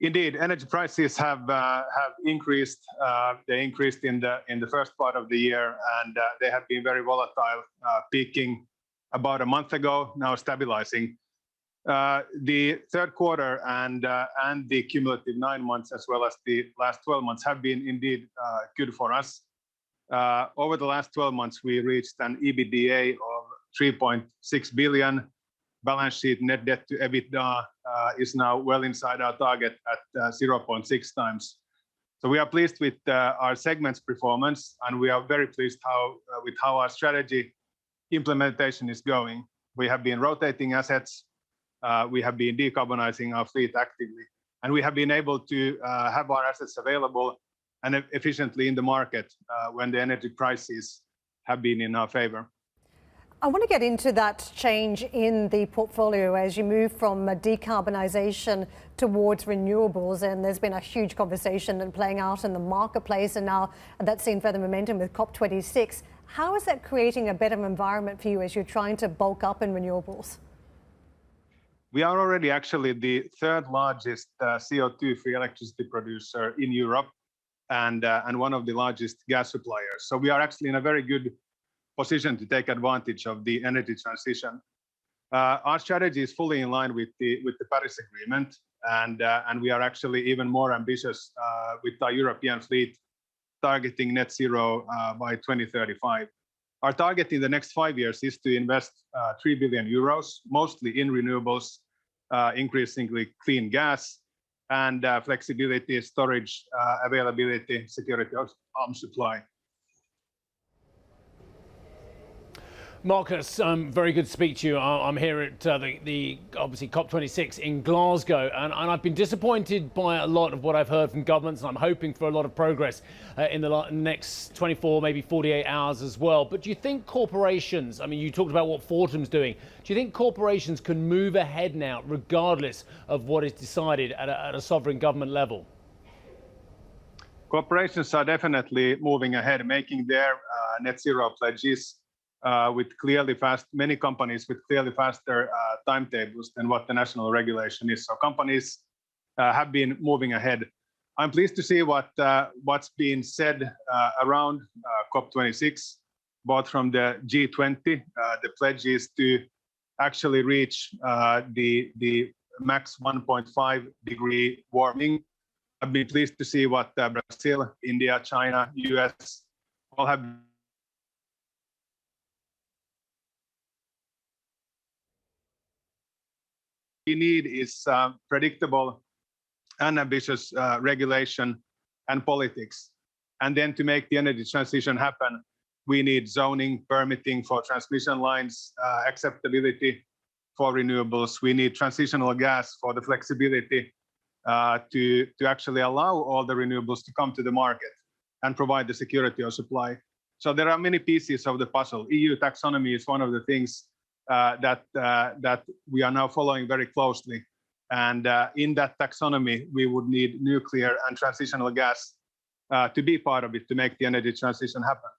Indeed, energy prices have increased. They increased in the first part of the year, and they have been very volatile, peaking about a month ago, now stabilizing. The third quarter and the cumulative 9 months, as well as the last 12 months, have been indeed good for us. Over the last 12 months, we reached an EBITDA of 3.6 billion. Balance sheet net debt to EBITDA is now well inside our target at 0.6 times. So we are pleased with our segment's performance, and we are very pleased with how our strategy implementation is going. We have been rotating assets, we have been decarbonizing our fleet actively, and we have been able to have our assets available and efficiently in the market when the energy prices have been in our favor. I want to get into that change in the portfolio as you move from decarbonisation towards renewables, and there's been a huge conversation and playing out in the marketplace, and now that's seen further momentum with COP26. How is that creating a better environment for you as you're trying to bulk up in renewables? We are already actually the third largest CO2-free electricity producer in Europe, and one of the largest gas suppliers. So we are actually in a very good position to take advantage of the energy transition. Our strategy is fully in line with the Paris Agreement, and we are actually even more ambitious with our European fleet targeting net zero by 2035. Our target in the next 5 years is to invest 3 billion euros, mostly in renewables, increasingly clean gas, and flexibility, storage, availability, security of supply. Markus, very good to speak to you. I'm here at the obviously COP26 in Glasgow, and I've been disappointed by a lot of what I've heard from governments, and I'm hoping for a lot of progress in the next 24, maybe 48 hours as well. But do you think corporations, I mean, you talked about what Fortum's doing, do you think corporations can move ahead now regardless of what is decided at a sovereign government level? Corporations are definitely moving ahead, making their net zero pledges with many companies with clearly faster timetables than what the national regulation is. So companies have been moving ahead. I'm pleased to see what's being said around COP26, both from the G20, the pledge is to actually reach the max 1.5 degree warming. I've been pleased to see what Brazil, India, China, US all have. We need is predictable and ambitious regulation and politics. And then to make the energy transition happen, we need zoning, permitting for transmission lines, acceptability for renewables. We need transitional gas for the flexibility to actually allow all the renewables to come to the market and provide the security of supply. So there are many pieces of the puzzle. EU taxonomy is one of the things that we are now following very closely. And in that taxonomy, we would need nuclear and transitional gas to be part of it to make the energy transition happen.